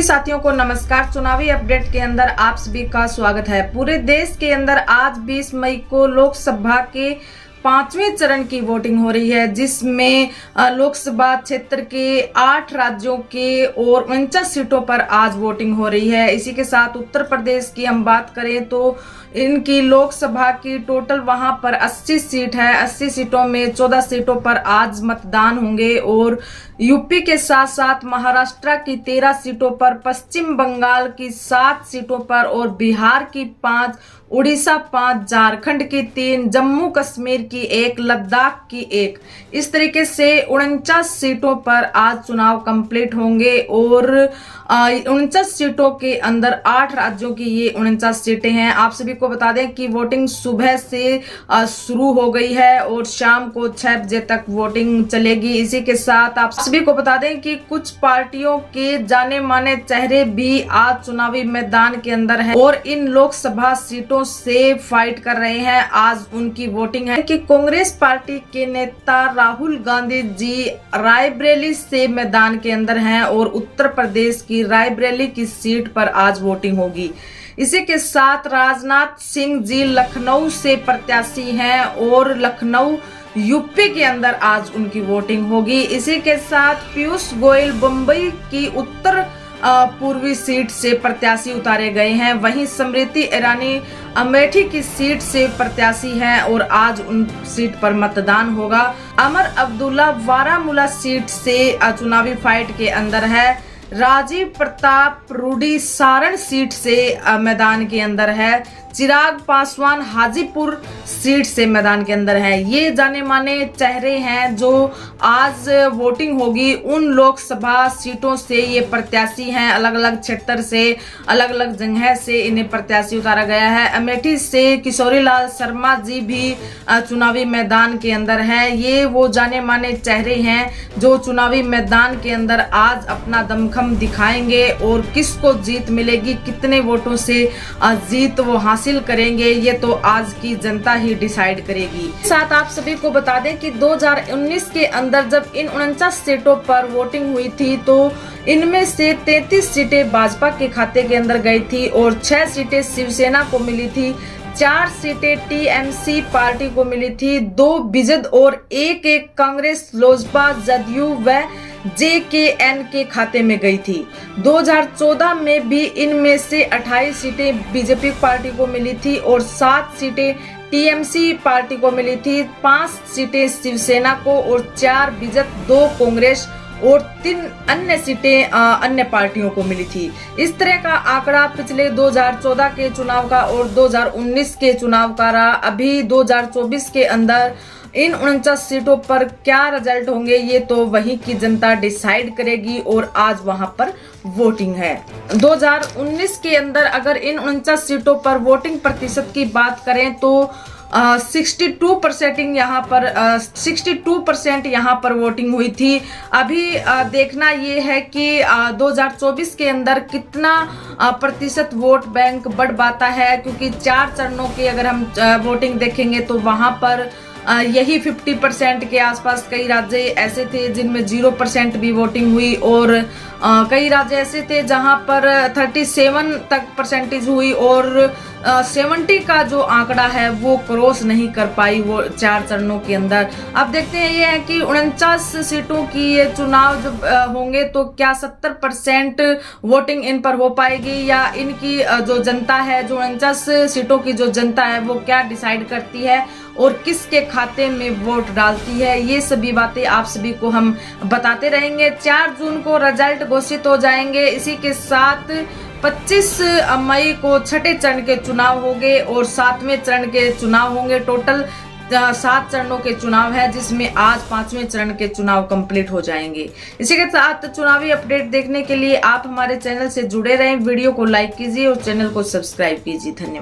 साथियों को नमस्कार। चुनावी अपडेट के अंदर आप सभी का स्वागत है। पूरे देश के अंदर आज 20 मई को लोकसभा के 5वें चरण की वोटिंग हो रही है, जिसमें लोकसभा क्षेत्र के 8 राज्यों के और 49 सीटों पर आज वोटिंग हो रही है। इसी के साथ उत्तर प्रदेश की हम बात करें तो इनकी लोकसभा की टोटल वहां पर 80 सीट है। 80 सीटों में 14 सीटों पर आज मतदान होंगे और यूपी के साथ साथ महाराष्ट्र की 13 सीटों पर, पश्चिम बंगाल की 7 सीटों पर और बिहार की 5, उड़ीसा 5, झारखंड की 3, जम्मू कश्मीर की 1, लद्दाख की 1। इस तरीके से 49 सीटों पर आज चुनाव कंप्लीट होंगे और 49 सीटों के अंदर 8 राज्यों की ये 49 सीटें हैं। आप सभी को बता दें कि वोटिंग सुबह से शुरू हो गई है और शाम को 6 बजे तक वोटिंग चलेगी। इसी के साथ आप सभी को बता दें कि कुछ पार्टियों के जाने माने चेहरे भी आज चुनावी मैदान के अंदर हैं और इन लोकसभा सीटों से फाइट कर रहे हैं। आज उनकी वोटिंग है कि कांग्रेस पार्टी के नेता राहुल गांधी जी रायबरेली से मैदान के अंदर हैं और उत्तर प्रदेश की रायबरेली की सीट पर आज वोटिंग होगी। इसी के साथ राजनाथ सिंह जी लखनऊ से प्रत्याशी हैं और लखनऊ यूपी के अंदर आज उनकी वोटिंग होगी। इसी के साथ पीयूष गोयल मुंबई की उत्तर पूर्वी सीट से प्रत्याशी उतारे गए हैं। वहीं स्मृति ईरानी अमेठी की सीट से प्रत्याशी हैं और आज उन सीट पर मतदान होगा। अमर अब्दुल्ला बारामूला सीट से चुनावी फाइट के अंदर है। राजीव प्रताप रूडी सारण सीट से मैदान के अंदर है। चिराग पासवान हाजीपुर सीट से मैदान के अंदर है। ये जाने माने चेहरे हैं जो आज वोटिंग होगी उन लोकसभा सीटों से। ये प्रत्याशी हैं, अलग अलग क्षेत्र से, अलग अलग जगह से इन्हें प्रत्याशी उतारा गया है। अमेठी से किशोरीलाल शर्मा जी भी चुनावी मैदान के अंदर है। ये वो जाने माने चेहरे हैं जो चुनावी मैदान के अंदर आज अपना दमखम दिखाएंगे और किसको जीत मिलेगी, कितने वोटों से जीत वो हासिल करेंगे, ये तो आज की जनता ही डिसाइड करेगी। साथ आप सभी को बता दें कि 2019 के अंदर जब इन 49 सीटों पर वोटिंग हुई थी तो इनमें से 33 सीटें भाजपा के खाते के अंदर गई थी और 6 सीटें शिवसेना को मिली थी, 4 सीटें टीएमसी पार्टी को मिली थी, 2 बीजेड और एक कांग्रेस, लोजपा, जदयू व जेकेएन के खाते में गई थी। 2014 में भी इनमें से 28 सीटें बीजेपी पार्टी को मिली थी और 7 सीटें टीएमसी पार्टी को मिली थी, 5 सीटें शिवसेना को और 4 बीजेड, 2 कांग्रेस और 3 अन्य सीटें अन्य पार्टियों को मिली थी। इस तरह का आंकड़ा पिछले 2014 के चुनाव का और 2019 के चुनाव का रहा। अभी 2024 के अंदर इन 49 सीटों पर क्या रिजल्ट होंगे ये तो वहीं की जनता डिसाइड करेगी और आज वहां पर वोटिंग है। 2019 के अंदर अगर इन 49 सीटों पर वोटिंग प्रतिशत की बात करें तो 62% यहाँ पर वोटिंग हुई थी। अभी देखना ये है कि 2024 के अंदर कितना प्रतिशत वोट बैंक बढ़ पाता है, क्योंकि 4 चरणों की अगर हम वोटिंग देखेंगे तो वहां पर यही 50% के आसपास कई राज्य ऐसे थे जिनमें 0% भी वोटिंग हुई और कई राज्य ऐसे थे जहां पर 37 तक परसेंटेज हुई और 70 का जो आंकड़ा है वो क्रॉस नहीं कर पाई वो 4 चरणों के अंदर। अब देखते हैं ये है कि 49 सीटों की ये चुनाव जब होंगे तो क्या 70% वोटिंग इन पर हो पाएगी या इनकी जो जनता है, जो 49 सीटों की जो जनता है वो क्या डिसाइड करती है और किसके खाते में वोट डालती है, ये सभी बातें आप सभी को हम बताते रहेंगे। 4 जून को रिजल्ट घोषित हो जाएंगे। इसी के साथ 25 मई को 6ठे चरण के चुनाव होंगे और 7वें चरण के चुनाव होंगे। टोटल 7 चरणों के चुनाव है जिसमें आज 5वें चरण के चुनाव कंप्लीट हो जाएंगे। इसी के साथ चुनावी अपडेट देखने के लिए आप हमारे चैनल से जुड़े रहें, वीडियो को लाइक कीजिए और चैनल को सब्सक्राइब कीजिए। धन्यवाद।